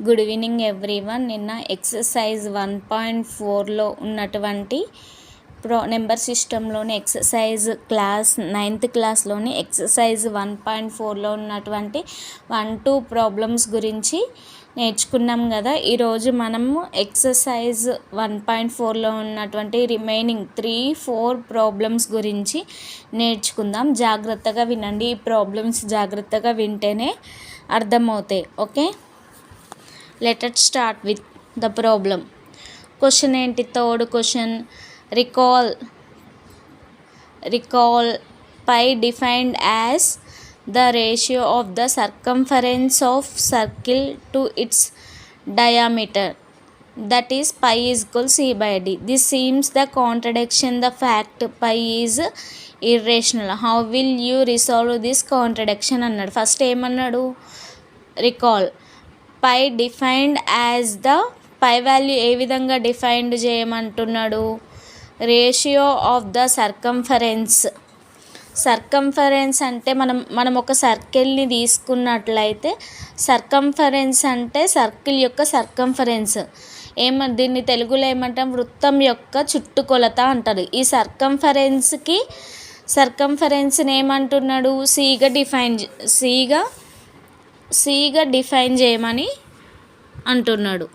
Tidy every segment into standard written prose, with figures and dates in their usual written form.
Good evening everyone. నిన్న exercise 1.4లో ఉన్నటువంటి నెంబర్ సిస్టంలోని ఎక్సర్సైజ్ క్లాస్ 9th క్లాస్లోని ఎక్సర్సైజ్ 1.4లో ఉన్నటువంటి 1-2 ప్రాబ్లమ్స్ గురించి నేర్చుకున్నాం కదా. ఈరోజు మనము ఎక్సర్సైజ్ 1.4లో ఉన్నటువంటి రిమైనింగ్ 3-4 ప్రాబ్లమ్స్ గురించి నేర్చుకుందాం. జాగ్రత్తగా వినండి. ఈ ప్రాబ్లమ్స్ జాగ్రత్తగా వింటేనే అర్థమవుతాయి. Okay, let us start with the problem. Question ఏంటి? Third question. recall pi defined as the ratio of the circumference of circle to its diameter, that is pi is equal c by d. This seems the contradiction the fact pi is irrational. How will you resolve this contradiction అన్నాడు. First ఏమన్నాడు? Recall pi defined as the pi value ఏ విధంగా defined చేయమంటున్నాడు? Ratio of the circumference అంటే మనం ఒక సర్కిల్ని తీసుకున్నట్లయితే circumference అంటే సర్కిల్ యొక్క సర్కంఫరెన్స్. దీన్ని తెలుగులో ఏమంటాం? వృత్తం యొక్క చుట్టుకొలత అంటారు. ఈ సర్కంఫరెన్స్ని ఏమంటున్నాడు? సిగా డిఫైన్ చేయమని అంటున్నాడు.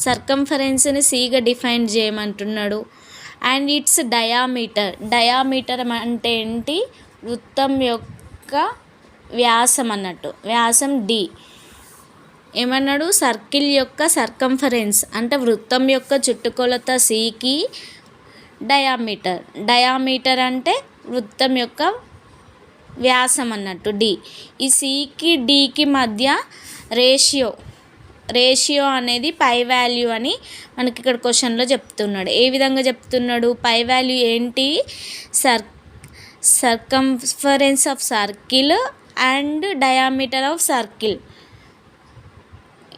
సర్కంఫరెన్స్ని సిగా డిఫైన్ చేయమంటున్నాడు. అండ్ ఇట్స్ డయామీటర్ అంటే ఏంటి? వృత్తం యొక్క వ్యాసం అన్నట్టు. వ్యాసం డి. ఏమన్నాడు? సర్కిల్ యొక్క సర్కంఫరెన్స్ అంటే వృత్తం యొక్క చుట్టుకొలత సికి డయామీటర్ అంటే వృత్తం యొక్క వ్యాసం అన్నట్టు డి. ఈ సికి డికి మధ్య రేషియో అనేది పై వాల్యూ అని మనకి ఇక్కడ క్వశ్చన్లో చెప్తున్నాడు. ఏ విధంగా చెప్తున్నాడు? పై వాల్యూ ఏంటి? Circumference of circle and diameter of circle,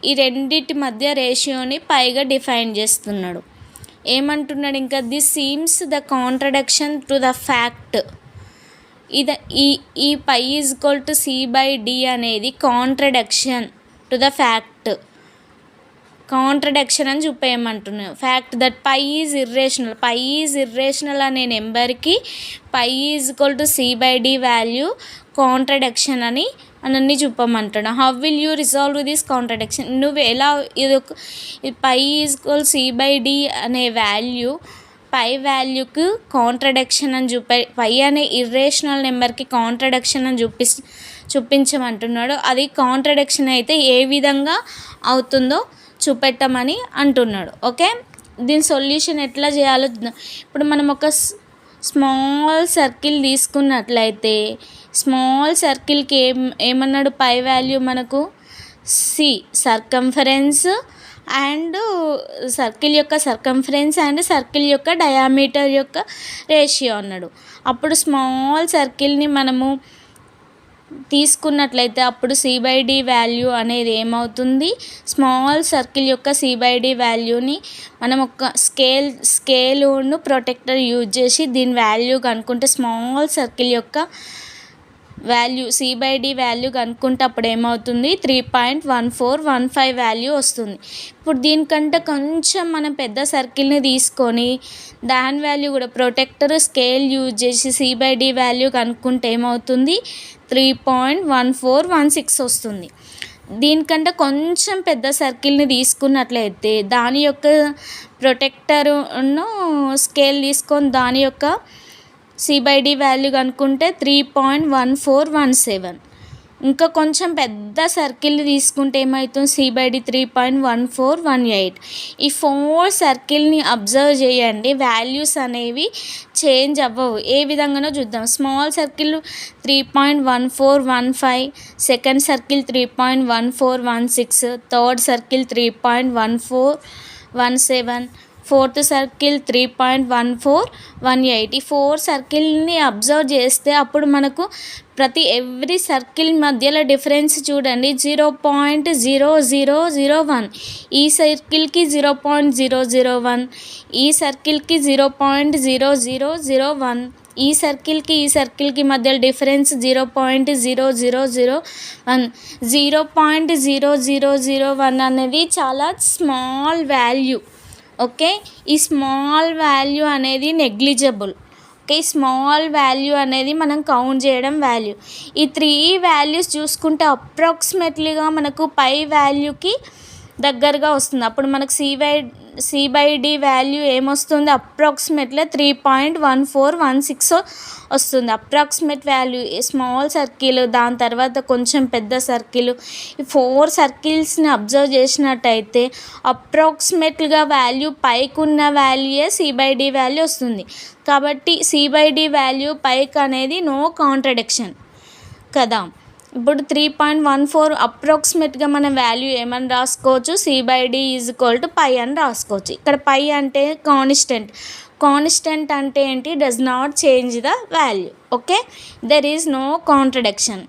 ఈ రెండింటి మధ్య రేషియోని పైగా డిఫైన్ చేస్తున్నాడు. ఏమంటున్నాడు ఇంకా? This seems the contradiction to the fact. ఈ pi is equal to c by d అనేది contradiction to the fact. Contradiction అని చూపేయమంటున్నాను. Fact that pi is irrational అనే నెంబర్కి pi is equal to c by D value contradiction అని అన్నీ చూపమంటున్నాను. How will you resolve this contradiction? నువ్వు ఎలా pi is equal c by d అనే వాల్యూ పై వాల్యూకి కాంట్రడిక్షన్ అని పై అనే ఇర్రేషనల్ నెంబర్కి కాంట్రడిక్షన్ అని చూపించమంటున్నాడు. అది కాంట్రడిక్షన్ అయితే ఏ విధంగా అవుతుందో చూపెట్టమని అంటున్నాడు. ఓకే, దీని సొల్యూషన్ ఎట్లా చేయాలో ఇప్పుడు మనం ఒక స్మాల్ సర్కిల్ తీసుకున్నట్లయితే స్మాల్ సర్కిల్కి ఏమన్నాడు? పై వాల్యూ మనకు సి, సర్కంఫరెన్స్ అండ్ సర్కిల్ యొక్క సర్కంఫరెన్స్ అండ్ సర్కిల్ యొక్క డయామీటర్ యొక్క రేషియో అన్నాడు. అప్పుడు స్మాల్ సర్కిల్ని మనము తీసుకున్నట్లయితే అప్పుడు సి బై డి వాల్యూ అనేది ఏమవుతుంది? స్మాల్ సర్కిల్ యొక్క సి బై డి వాల్యూని మనం ఒక స్కేలును ప్రొటెక్టర్ యూజ్ చేసి దీని వాల్యూ కనుక్కుంటే స్మాల్ సర్కిల్ యొక్క value C by D value కనుక్కుంటే అప్పుడు ఏమవుతుంది? 3.1415 వాల్యూ వస్తుంది. ఇప్పుడు దీనికంటే కొంచెం మనం పెద్ద సర్కిల్ని తీసుకొని దాని వాల్యూ కూడా ప్రొటెక్టర్ స్కేల్ యూజ్ చేసి సి బై డి వాల్యూ కనుక్కుంటే ఏమవుతుంది? 3.1416 వస్తుంది. దీనికంటే కొంచెం పెద్ద సర్కిల్ని తీసుకున్నట్లయితే దాని యొక్క ప్రొటెక్టర్ను స్కేల్ తీసుకొని దాని యొక్క సి బై డి వాల్యూ కనుక్కుంటే 3.1417. ఇంకా కొంచెం పెద్ద సర్కిల్ని తీసుకుంటే ఏమవుతుంది? C by D 3.1418. ఈ 4 సర్కిల్ని అబ్జర్వ్ చేయండి. వాల్యూస్ అనేవి చేంజ్ అవ్వవు. ఏ విధంగానో చూద్దాం. Small circle 3.1415, second circle 3.1416, third circle 3.1417, fourth circle 3.1418. ఈ 4 సర్కిల్ని అబ్జర్వ్ చేస్తే అప్పుడు మనకు ఎవ్రీ సర్కిల్ మధ్యలో డిఫరెన్స్ చూడండి 0.0001. ఈ సర్కిల్కి 0.001, ఈ సర్కిల్కి 0.0001, ఈ సర్కిల్కి మధ్య డిఫరెన్స్ 0.0001. 0.0001 అనేది చాలా స్మాల్ వాల్యూ. ఓకే, ఈ స్మాల్ వాల్యూ అనేది నెగ్లిజిబుల్. ఓకే, స్మాల్ వాల్యూ అనేది మనం కౌంట్ చేయడం వాల్యూ. ఈ 3 వాల్యూస్ చూసుకుంటే అప్రాక్సిమేట్లీగా మనకు పై వాల్యూకి దగ్గరగా వస్తుంది. అప్పుడు మనకు సి/డి వాల్యూ ఏమొస్తుంది, అప్రాక్సిమేట్లీ 3.1416 వస్తుంది. అప్రాక్సిమేట్ వాల్యూ స్మాల్ సర్కిల్, దాని తర్వాత కొంచెం పెద్ద సర్కిల్, ఈ 4 సర్కిల్స్ని అబ్జర్వ్ చేసినట్టయితే అప్రాక్సిమేట్గా వాల్యూ పైకి ఉన్న వాల్యూయే సి/డి వాల్యూ వస్తుంది. కాబట్టి సి/డి వాల్యూ పైకి అనేది నో కాంట్రడిక్షన్ కదా. ఇప్పుడు 3.14 అప్రాక్సిమేట్గా మన వాల్యూ ఏమని రాసుకోవచ్చు, సి/డి పై అని రాసుకోవచ్చు. ఇక్కడ పై అంటే కాన్స్టెంట్ అంటే ఏంటి, does not change the value. Okay, there is no contradiction.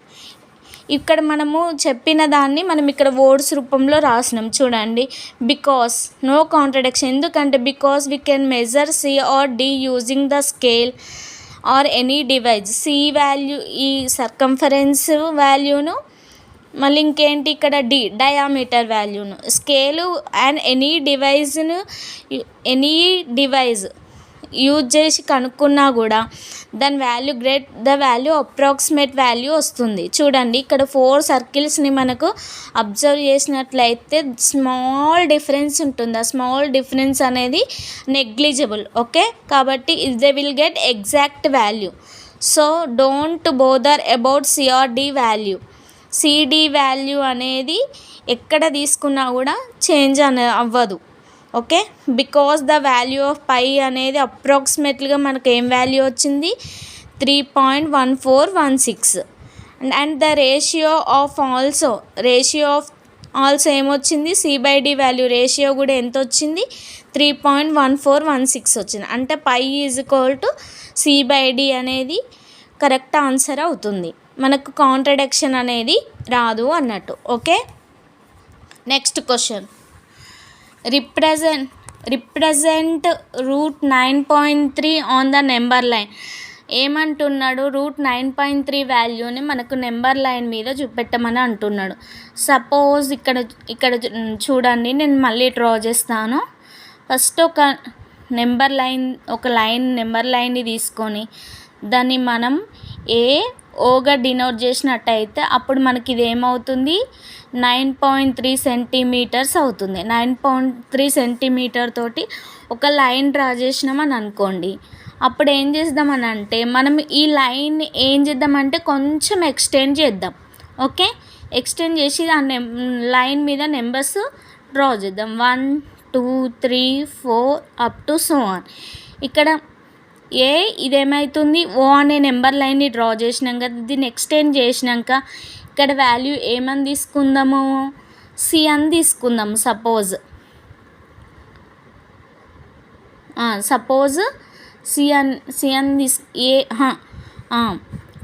ఇక్కడ మనము చెప్పిన దాన్ని మనం ఇక్కడ వర్డ్స్ రూపంలో రాసినాం చూడండి. బికాస్ నో కాంట్రడిక్షన్, ఎందుకంటే because we can measure c or d using the scale or any device. C value ఈ సర్కంఫరెన్స్ వాల్యూను, మళ్ళీ ఇంకేంటి ఇక్కడ డయామీటర్ వాల్యూను, scale and any device use చేసి కనుక్కున్నా కూడా దాని value the value approximate value వస్తుంది. చూడండి ఇక్కడ 4 సర్కిల్స్ని మనకు అబ్జర్వ్ చేసినట్లయితే స్మాల్ డిఫరెన్స్ ఉంటుంది. ఆ స్మాల్ డిఫరెన్స్ అనేది నెగ్లిజిబుల్. ఓకే, కాబట్టి they will get exact value. So don't bother about c or d value. C d value అనేది ఎక్కడ తీసుకున్నా కూడా చేంజ్ అవ్వదు. Okay, because the value of pi అనేది అప్రాక్సిమేట్లీగా మనకు ఏం వాల్యూ వచ్చింది, 3.1416. And the ratio of also ఏమొచ్చింది, సి/డి వాల్యూ రేషియో కూడా ఎంత వచ్చింది, 3.1416 వచ్చింది. అంటే పై సి/డి అనేది కరెక్ట్ ఆన్సర్ అవుతుంది. మనకు కాంట్రడిక్షన్ అనేది రాదు అన్నట్టు. Okay, next question. Represent root 9.3 on the number line. ఏమంటున్నాడు, రూట్ 9.3 వాల్యూని మనకు నెంబర్ లైన్ మీద చూపెట్టమని అంటున్నాడు. సపోజ్ ఇక్కడ చూడండి, నేను మళ్ళీ డ్రా చేస్తాను. ఫస్ట్ ఒక నెంబర్ లైన్ని తీసుకొని దాన్ని మనం ఓగా డినోట్ చేసినట్టయితే అప్పుడు మనకి ఇది ఏమవుతుంది, 9.3 సెంటీమీటర్స్ అవుతుంది. 9.3 సెంటీమీటర్ తోటి ఒక లైన్ డ్రా చేసినామని అనుకోండి. అప్పుడు ఏం చేద్దామని అంటే మనం ఈ లైన్ని ఏం చేద్దామంటే కొంచెం ఎక్స్టెండ్ చేద్దాం. ఓకే, ఎక్స్టెండ్ చేసి ఆ లైన్ మీద నెంబర్స్ డ్రా చేద్దాం. 1 2 3 4 అప్ టు సో ఆన్. ఇక్కడ ఇదేమవుతుంది, ఓ అనే నెంబర్ లైన్ని డ్రా చేసినాం కదా, దీన్ని ఎక్స్టెండ్ చేసినాక ఇక్కడ వాల్యూ ఏమని తీసుకుందాము, సి అని తీసుకుందాము. సపోజ్ సి అని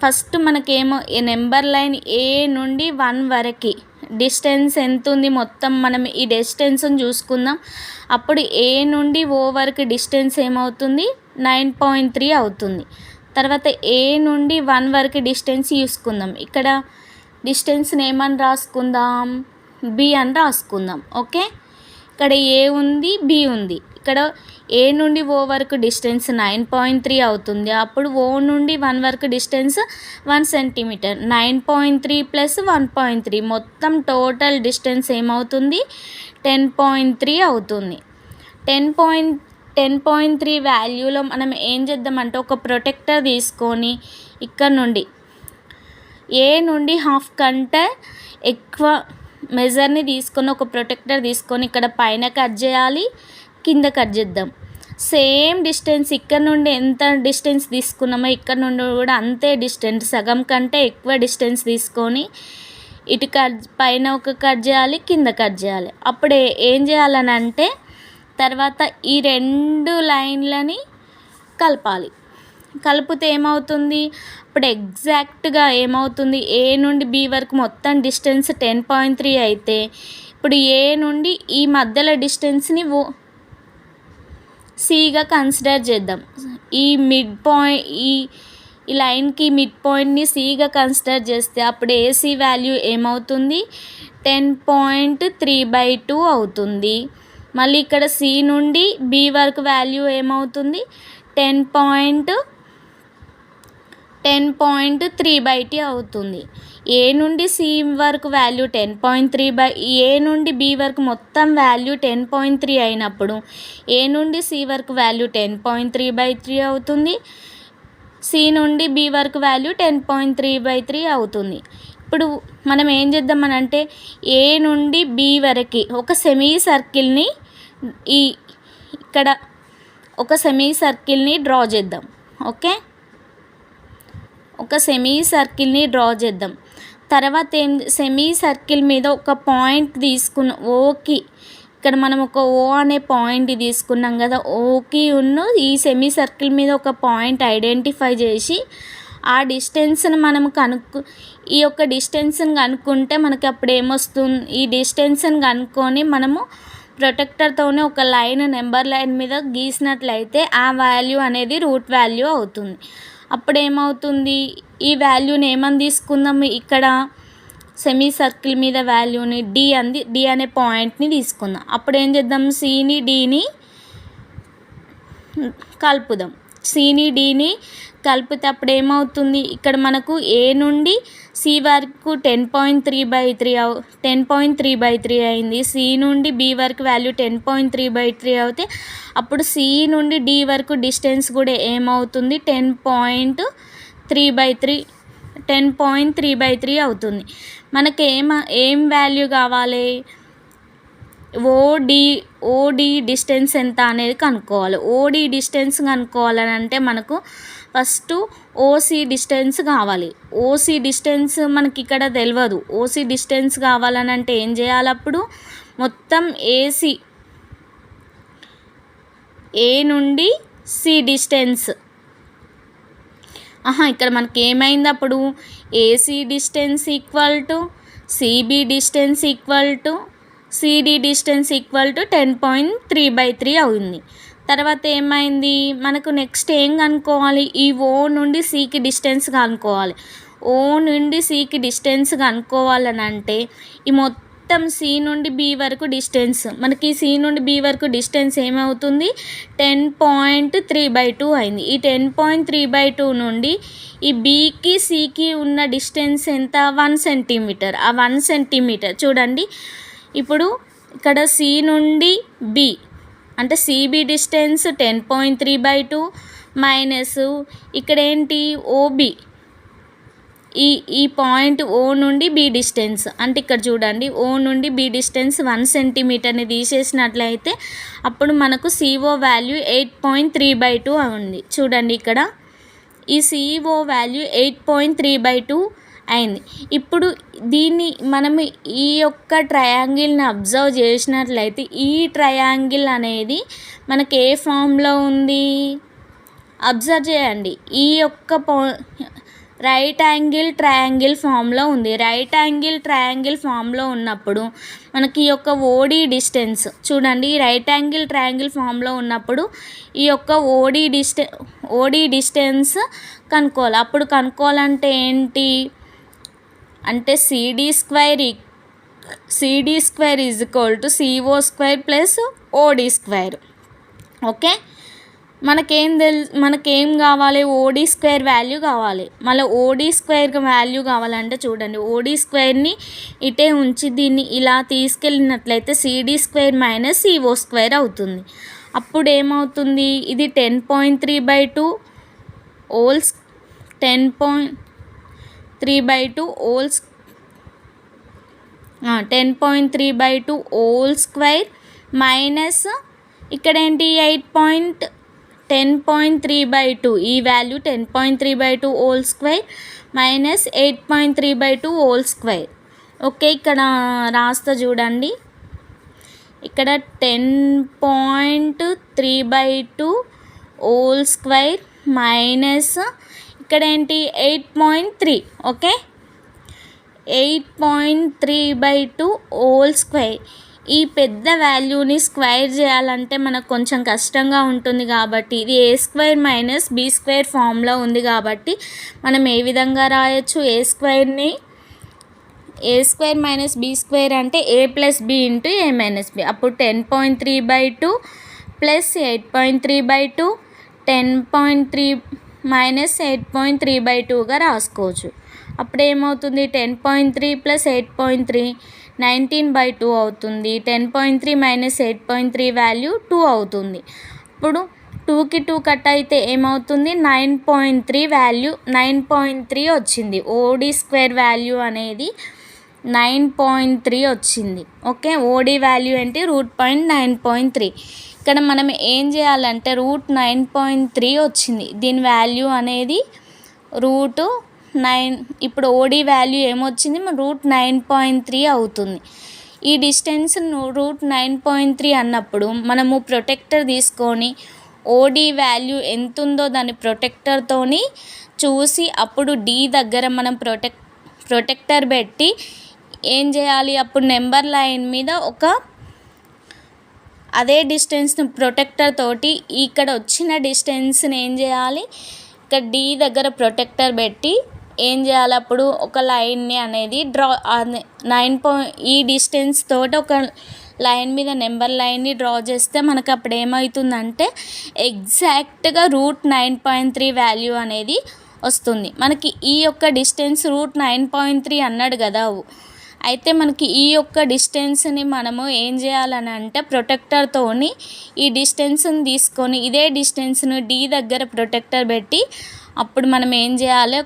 ఫస్ట్ మనకేమో ఈ నెంబర్ లైన్ ఏ నుండి 1 వరకు డిస్టెన్స్ ఎంత ఉంది, మొత్తం మనం ఈ డిస్టెన్స్ని చూసుకుందాం. అప్పుడు ఏ నుండి ఓ వరకు డిస్టెన్స్ ఏమవుతుంది, 9.3 అవుతుంది. తర్వాత ఏ నుండి 1 వరకు డిస్టెన్స్ చూసుకుందాం. ఇక్కడ డిస్టెన్స్ని ఏమని రాసుకుందాం, బి అని రాసుకుందాం. ఓకే, ఇక్కడ ఏ ఉంది, బి ఉంది. ఇక్కడ ఏ నుండి ఓ వరకు డిస్టెన్స్ 9.3 అవుతుంది. అప్పుడు ఓ నుండి 1 వరకు డిస్టెన్స్ 1 సెంటీమీటర్. 9.3 + 1.3 మొత్తం టోటల్ డిస్టెన్స్ ఏమవుతుంది, 10.3 అవుతుంది. 10.3 వాల్యూలో మనం ఏం చేద్దామంటే ఒక ప్రొటెక్టర్ తీసుకొని ఇక్కడ నుండి ఏ నుండి హాఫ్ కంటే ఎక్కువ మెజర్ని తీసుకొని ఒక ప్రొటెక్టర్ తీసుకొని ఇక్కడ పైన కట్ చేయాలి, కింద కట్ చేద్దాం. సేమ్ డిస్టెన్స్ ఇక్కడ నుండి ఎంత డిస్టెన్స్ తీసుకున్నామో ఇక్కడ నుండి కూడా అంతే డిస్టెన్స్, సగం కంటే ఎక్కువ డిస్టెన్స్ తీసుకొని ఇటు పైన ఒక కట్ చేయాలి, కింద కట్ చేయాలి. అప్పుడు ఏం చేయాలని అంటే తర్వాత ఈ 2 లైన్లని కలపాలి. కలిపితే ఏమవుతుంది, ఇప్పుడు ఎగ్జాక్ట్గా ఏమవుతుంది, ఏ నుండి బి వరకు మొత్తం డిస్టెన్స్ 10.3 అయితే ఇప్పుడు ఏ నుండి ఈ మధ్యలో డిస్టెన్స్ని సిగా కన్సిడర్ చేద్దాం. ఈ మిడ్ పాయింట్ ఈ లైన్కి మిడ్ పాయింట్ని సిగా కన్సిడర్ చేస్తే అప్పుడు ఏసీ వాల్యూ ఏమవుతుంది, 10.3/2 అవుతుంది. మళ్ళీ ఇక్కడ సి నుండి బి వరకు వాల్యూ ఏమవుతుంది, 10.3/2 అవుతుంది. ఏ నుండి సి వరకు వాల్యూ 10.3 ఏ నుండి బి వరకు మొత్తం వాల్యూ 10.3 అయినప్పుడు ఏ నుండి సి వరకు వాల్యూ 10.3/3 అవుతుంది. సి నుండి బి వరకు వాల్యూ 10.3/3 అవుతుంది. ఇప్పుడు మనం ఏం చేద్దామనంటే ఏ నుండి బి వరకు ఒక సెమీ సర్కిల్ని ఇక్కడ ఒక సెమీ సర్కిల్ని డ్రా చేద్దాం. ఓకే, ఒక సెమీ సర్కిల్ని డ్రా చేద్దాం. తర్వాత సెమీ సర్కిల్ మీద ఒక పాయింట్ తీసుకున్న ఓకి, ఇక్కడ మనం ఒక ఓ అనే పాయింట్ తీసుకున్నాం కదా, ఓకి ఈ సెమీ సర్కిల్ మీద ఒక పాయింట్ ఐడెంటిఫై చేసి ఆ డిస్టెన్స్ని మనం ఈ యొక్క డిస్టెన్స్ని కనుక్కుంటే మనకి అప్పుడు ఏమొస్తుంది, ఈ డిస్టెన్స్ని కనుక్కొని మనము ప్రొటెక్టర్తోనే ఒక నెంబర్ లైన్ మీద గీసినట్లయితే ఆ వాల్యూ అనేది రూట్ వాల్యూ అవుతుంది. అప్పుడు ఏమవుతుంది, ఈ వాల్యూని ఏమని తీసుకుందాం, ఇక్కడ సెమీ సర్కిల్ మీద వాల్యూని డి అనే పాయింట్ని తీసుకుందాం. అప్పుడు ఏం చేద్దాం, సిని డిని కలుపుదాం. సిని డిని కలిపితే అప్పుడు ఏమవుతుంది, ఇక్కడ మనకు ఏ నుండి సి వరకు 10.3/3 అయింది. సి నుండి బి వరకు వాల్యూ 10.3/3 అవుతే అప్పుడు సి నుండి డి వరకు డిస్టెన్స్ కూడా ఏమవుతుంది, 10.3/3 అవుతుంది. మనకి ఏం వాల్యూ కావాలి, ఓడి డిస్టెన్స్ ఎంత అనేది కనుక్కోవాలి. ఓడి డిస్టెన్స్ కనుక్కోవాలని అంటే మనకు ఫస్ట్ ఓసి డిస్టెన్స్ కావాలి. ఓసి డిస్టెన్స్ మనకి ఇక్కడ తెలియదు. ఓసి డిస్టెన్స్ కావాలని అంటే ఏం చేయాలి, అప్పుడు మొత్తం ఏ నుండి సి డిస్టెన్స్, ఇక్కడ మనకి ఏమైంది, అప్పుడు AC distance equal to CB distance equal to CD distance equal to 10.3/3 అయింది. తర్వాత ఏమైంది, మనకు నెక్స్ట్ ఏం కనుక్కోవాలి, ఈ ఓ నుండి సికి డిస్టెన్స్ కనుక్కోవాలి. ఓ నుండి సికి డిస్టెన్స్ కనుక్కోవాలని అంటే ఈ మొత్తం సి నుండి బి వరకు డిస్టెన్స్, మనకి సి నుండి బి వరకు డిస్టెన్స్ ఏమవుతుంది, 10.3/2 అయింది. ఈ 10.3/2 నుండి ఈ బికి సికి ఉన్న డిస్టెన్స్ ఎంత, 1 సెంటీమీటర్. ఆ 1 సెంటీమీటర్ చూడండి. ఇప్పుడు ఇక్కడ సి నుండి బి అంటే సిబి డిస్టెన్స్ 10.3/2 మైనస్ ఇక్కడ ఏంటి ఓబి, ఈ పాయింట్ ఓ నుండి బి డిస్టెన్స్ అంటే ఇక్కడ చూడండి, ఓ నుండి బి డిస్టెన్స్ 1 సెంటీమీటర్ని తీసేసినట్లయితే అప్పుడు మనకు సిఓ వాల్యూ 8.3/2 ఉంది. చూడండి ఇక్కడ ఈ సిఓ వాల్యూ 8.3/2 అయింది. ఇప్పుడు దీన్ని మనం ఈ యొక్క ట్రయాంగిల్ని అబ్జర్వ్ చేసినట్లయితే ఈ ట్రయాంగిల్ అనేది మనకి ఏ ఫామ్లో ఉంది, అబ్జర్వ్ చేయండి. ఈ యొక్క రైట్ యాంగిల్ ట్రయాంగిల్ ఫామ్లో ఉంది. రైట్ యాంగిల్ ట్రయాంగిల్ ఫామ్లో ఉన్నప్పుడు మనకి ఈ యొక్క డిస్టెన్స్ చూడండి, రైట్ యాంగిల్ ట్రయాంగిల్ ఫామ్లో ఉన్నప్పుడు ఈ యొక్క ఓడి డిస్టెన్స్ కనుక్కోవాలి. అప్పుడు కనుక్కోవాలంటే ఏంటి అంటే CD square is equal to CO square plus OD square. Okay, మనకేం కావాలి, ఓడి స్క్వేర్ వాల్యూ కావాలి. మళ్ళీ ఓడి స్క్వేర్ వాల్యూ కావాలంటే చూడండి, ఓడి స్క్వేర్ని ఇటే ఉంచి దీన్ని ఇలా తీసుకెళ్ళినట్లయితే c d square minus c o square అవుతుంది. అప్పుడు ఏమవుతుంది, ఇది 10.3/2 హోల్స్ 10.3/2 హోల్ స్క్వేర్ మైనస్ ఇక్కడ ఏంటి 10.3/2 ఈ value 10.3/2 whole square minus 8.3/2 whole square. Okay, ఇక్కడ రాస్తా చూడండి, ఇక్కడ 10.3/2 హోల్ స్క్వేర్ మైనస్ ఇక్కడ ఏంటి 8.3. Okay, 8.3/2 whole square. ఈ పెద్ద వాల్యూని స్క్వేర్ చేయాలంటే మనకు కొంచెం కష్టంగా ఉంటుంది కాబట్టి ఇది ఏ స్క్వేర్ మైనస్ బీ స్క్వేర్ ఫామ్లో ఉంది కాబట్టి మనం ఏ విధంగా రాయొచ్చు, ఏ స్క్వేర్ మైనస్ బీ స్క్వేర్ అంటే ఏ ప్లస్ బి ఇంటూ ఏ మైనస్ బి. అప్పుడు 10.3/2 ప్లస్ 8.3/2 10.3 మైనస్ 8.3/2గా రాసుకోవచ్చు. అప్పుడు ఏమవుతుంది 10.3 ప్లస్ 8.3 19/2 అవుతుంది. 10.3 మైనస్ 8.3 వాల్యూ 2 అవుతుంది. ఇప్పుడు 2కి 2 కట్ అయితే ఏమవుతుంది 9.3 వాల్యూ 9.3 వచ్చింది. ఓడి స్క్వేర్ వాల్యూ అనేది 9.3 వచ్చింది. ఓకే, ఓడి వాల్యూ ఏంటి √9.3. ఇక్కడ మనం ఏం చేయాలంటే √9.3 వచ్చింది, దీని వాల్యూ అనేది √9. ఇప్పుడు ఓడి వాల్యూ ఏమొచ్చింది √9.3 అవుతుంది. ఈ డిస్టెన్స్ √9.3 అన్నప్పుడు మనము ప్రొటెక్టర్ తీసుకొని ఓడి వాల్యూ ఎంత ఉందో దాన్ని ప్రొటెక్టర్తోని చూసి అప్పుడు డి దగ్గర మనం ప్రొటెక్టర్ పెట్టి ఏం చేయాలి, అప్పుడు నెంబర్ లైన్ మీద అదే డిస్టెన్స్ని ప్రొటెక్టర్ తోటి ఇక్కడ వచ్చిన డిస్టెన్స్ని ఏం చేయాలి, ఇక్కడ డి దగ్గర ప్రొటెక్టర్ పెట్టి ఏం చేయాలి, అప్పుడు ఒక లైన్ని అనేది డ్రా ఈ డిస్టెన్స్ తోటి ఒక లైన్ మీద నెంబర్ లైన్ని డ్రా చేస్తే మనకు అప్పుడు ఏమవుతుందంటే ఎగ్జాక్ట్గా √9.3 వాల్యూ అనేది వస్తుంది. మనకి ఈ యొక్క డిస్టెన్స్ √9.3 అన్నాడు కదా, అయితే మనకి ఈ యొక్క డిస్టెన్స్ని మనము ఏం చేయాలని అంటే ప్రొటెక్టర్తోని ఈ డిస్టెన్స్ని తీసుకొని ఇదే డిస్టెన్స్ను డి దగ్గర ప్రొటెక్టర్ పెట్టి అప్పుడు మనం ఏం చేయాలి,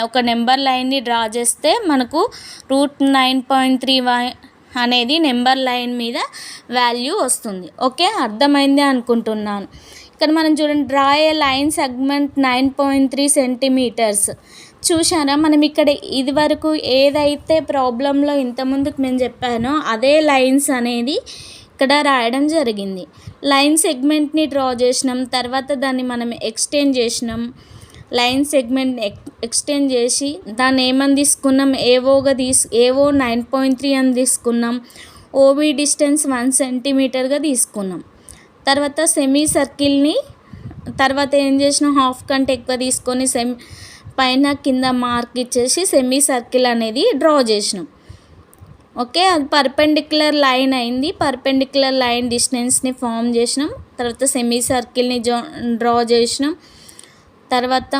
ఒక నెంబర్ లైన్ని డ్రా చేస్తే మనకు √9.3 అనేది నెంబర్ లైన్ మీద వాల్యూ వస్తుంది. ఓకే, అర్థమైంది అనుకుంటున్నాను. ఇక్కడ మనం చూడండి, draw a line segment 9.3 centimetres. చూసారా, మనం ఇక్కడ ఇది వరకు ఏదైతే ప్రాబ్లంలో ఇంతకుముందుకు నేను చెప్పానో అదే లైన్స్ అనేది ఇక్కడ రాయడం జరిగింది. లైన్ సెగ్మెంట్ని డ్రా చేసినాం, తర్వాత దాన్ని మనం ఎక్స్టెండ్ చేసినాం. లైన్ సెగ్మెంట్ ఎక్స్టెండ్ చేసి దాన్ని ఏమని తీసుకున్నాం, ఏవో 9.3 అని తీసుకున్నాం. ఓబీ డిస్టెన్స్ 1 సెంటీమీటర్గా తీసుకున్నాం. తర్వాత సెమీ సర్కిల్ని తర్వాత ఏం చేసినాం, హాఫ్ కంటే ఎక్కువ తీసుకొని పైన కింద మార్క్ ఇచ్చేసి సెమీ సర్కిల్ అనేది డ్రా చేసినాం. ఓకే, అది పర్పెండిక్యులర్ లైన్ అయింది. పర్పెండిక్యులర్ లైన్ డిస్టెన్స్ని ఫామ్ చేసినాం. తర్వాత సెమీ సర్కిల్ని డ్రా చేసినాం. తర్వాత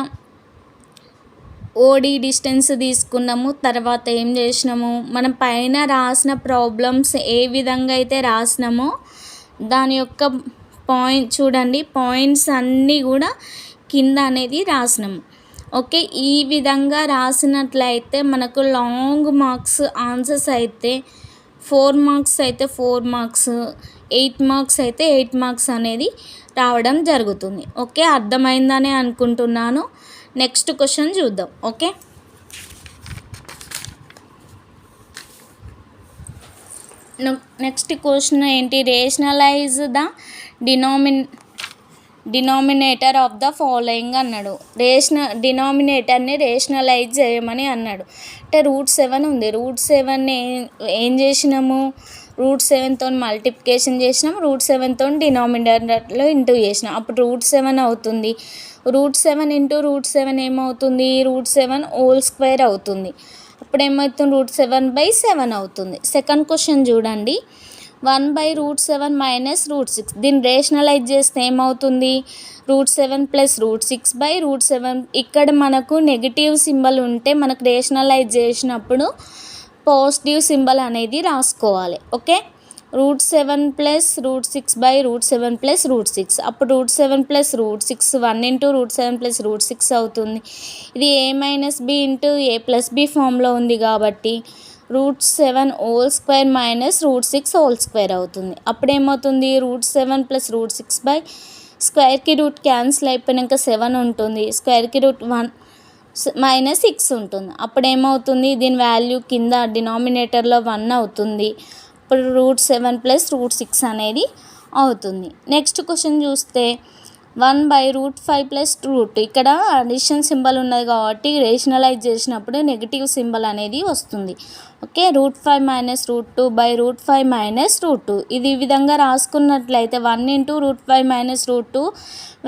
ఓడి డిస్టెన్స్ తీసుకున్నాము. తర్వాత ఏం చేసినాము, మనం పైన రాసిన ప్రాబ్లమ్స్ ఏ విధంగా అయితే రాసినామో దాని యొక్క చూడండి పాయింట్స్ అన్నీ కూడా కింద అనేది రాసినాము. ఓకే, ఈ విధంగా రాసినట్లయితే మనకు లాంగ్ మార్క్స్ ఆన్సర్స్ అయితే 4 మార్క్స్ అయితే 4 మార్క్స్, 8 మార్క్స్ అయితే 8 మార్క్స్ అనేది రావడం జరుగుతుంది. ఓకే, అర్థమైందని అనుకుంటున్నాను. నెక్స్ట్ క్వశ్చన్ చూద్దాం. ఓకే, నెక్స్ట్ క్వశ్చన్ ఏంటి, rationalise the denominator of the following అన్నాడు. డినామినేటర్ని రేషనలైజ్ చేయమని అన్నాడు. అంటే √7 ఉంది. √7 ఏం చేసినాము, √7తో మల్టిప్లికేషన్ చేసినాం, √7తో డినామినేటర్లో ఇంటూ చేసినాం. అప్పుడు √7 అవుతుంది. √7 ఇంటూ √7 ఏమవుతుంది, √7 హోల్ స్క్వేర్ అవుతుంది. అప్పుడు ఏమవుతుంది √7/7 అవుతుంది. సెకండ్ క్వశ్చన్ చూడండి, 1/√7 మైనస్ √6. దీన్ని రేషనలైజ్ చేస్తే ఏమవుతుంది, √7 ప్లస్ √6/√7. ఇక్కడ మనకు నెగిటివ్ సింబల్ ఉంటే మనకు రేషనలైజ్ చేసినప్పుడు పాజిటివ్ సింబల్ అనేది రాసుకోవాలి. Okay, √7 plus √6/√7 plus √6. అప్పుడు √7 ప్లస్ √6 1 ఇంటూ √7 ప్లస్ √6 అవుతుంది. ఇది a minus b into a plus b ఫామ్లో ఉంది కాబట్టి √7 whole square minus √6 whole square అవుతుంది. అప్పుడు ఏమవుతుంది √7 ప్లస్ √6 స్క్వేర్కి రూట్ క్యాన్సిల్ అయిపోయాక 7 ఉంటుంది. స్క్వేర్కి √1 మైనస్ 6 ఉంటుంది. అప్పుడు ఏమవుతుంది, దీని వాల్యూ కింద డినామినేటర్లో 1 అవుతుంది. ఇప్పుడు √7 ప్లస్ √6 అనేది అవుతుంది. నెక్స్ట్ క్వశ్చన్ చూస్తే 1/√5 ప్లస్ రూట్. ఇక్కడ అడిషన్ సింబల్ ఉన్నది కాబట్టి రేషనలైజ్ చేసినప్పుడు నెగిటివ్ సింబల్ అనేది వస్తుంది. Okay, √5 minus √2/√5 minus √2. ఇది ఈ విధంగా రాసుకున్నట్లయితే 1 × √5 మైనస్ √2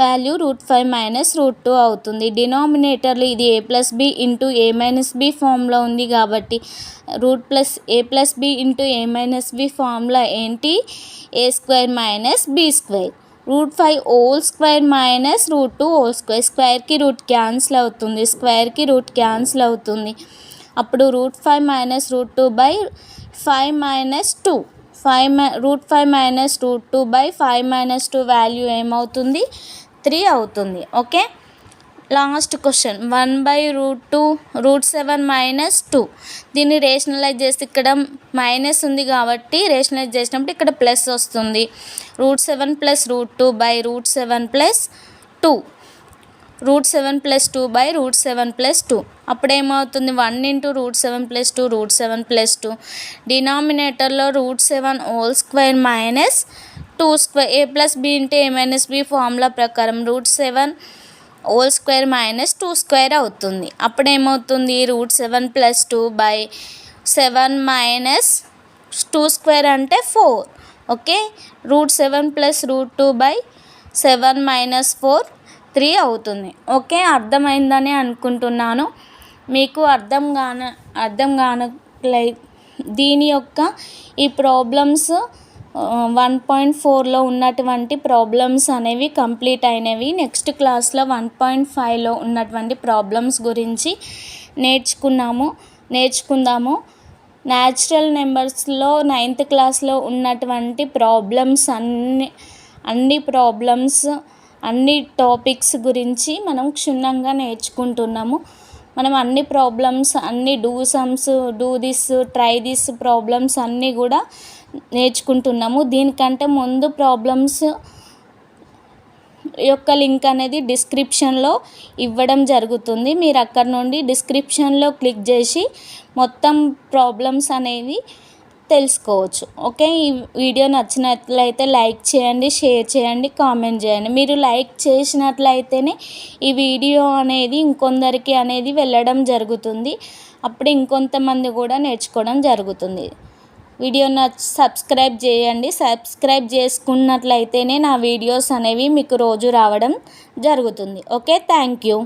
వాల్యూ √5 మైనస్ √2 అవుతుంది. డినామినేటర్లు ఇది a+b ఇంటూ a-b ఫామ్లో ఉంది కాబట్టి a+b ఇంటూ a-b ఫార్ములా ఏంటి? a² minus b². √5 whole square minus √2 whole square. స్క్వేర్కి రూట్ క్యాన్సిల్ అవుతుంది, స్క్వేర్కి రూట్ క్యాన్సిల్ అవుతుంది. అప్పుడు √5 minus √2/5 minus 2. √5 minus √2/5 minus 2 value ఏమవుతుంది? 3 అవుతుంది. Okay, last question 1/√2 √7 minus 2. దీన్ని రేషనలైజ్ చేస్తే ఇక్కడ మైనస్ ఉంది కాబట్టి రేషనలైజ్ చేసినప్పుడు ఇక్కడ ప్లస్ వస్తుంది. √7 ప్లస్ √2/√7 ప్లస్ 2. √7 plus 2/√7 plus 2. అప్పుడు ఏమవుతుంది? 1 × √7 plus 2 √7 plus 2. డినామినేటర్లో √7 whole square minus 2². a+b into a-b formula ప్రకారం √7 హోల్ స్క్వేర్ మైనస్ 2² అవుతుంది. అప్పుడు ఏమవుతుంది? √7 ప్లస్ 2/7 మైనస్ 2² అంటే 4. ఓకే, √7 ప్లస్ √2/7 మైనస్ 4 3 అవుతుంది. ఓకే, అర్థమైందని అనుకుంటున్నాను. మీకు అర్థం కానట్లయి దీని యొక్క ఈ ప్రాబ్లమ్స్ 1.4లో ఉన్నటువంటి ప్రాబ్లమ్స్ అనేవి కంప్లీట్ అయినవి. నెక్స్ట్ క్లాస్లో 1.5లో ఉన్నటువంటి ప్రాబ్లమ్స్ గురించి నేర్చుకుందాము. న్యాచురల్ నెంబర్స్లో 9th క్లాస్లో ఉన్నటువంటి ప్రాబ్లమ్స్ అన్ని టాపిక్స్ గురించి మనం క్షుణ్ణంగా నేర్చుకుంటున్నాము. మనం అన్ని ప్రాబ్లమ్స్, అన్ని do sums, do this, try this problems అన్నీ కూడా నేర్చుకుంటున్నాము. దీనికంటే ముందు ప్రాబ్లమ్స్ యొక్క లింక్ అనేది డిస్క్రిప్షన్లో ఇవ్వడం జరుగుతుంది. మీరు అక్కడ నుండి డిస్క్రిప్షన్లో క్లిక్ చేసి మొత్తం ప్రాబ్లమ్స్ అనేవి తెలుసుకోవచ్చు. ఓకే, ఈ వీడియో నచ్చినట్లయితే లైక్ చేయండి, షేర్ చేయండి, కామెంట్ చేయండి. మీరు లైక్ చేసినట్లయితేనే ఈ వీడియో అనేది ఇంకొందరికి అనేది వెళ్ళడం జరుగుతుంది. అప్పుడు ఇంకొంతమంది కూడా నేర్చుకోవడం జరుగుతుంది. వీడియో సబ్స్క్రైబ్ చేయండి. సబ్స్క్రైబ్ చేసుకున్నట్లయితేనే నా వీడియోస్ అనేవి మీకు రోజు రావడం జరుగుతుంది. Okay, thank you.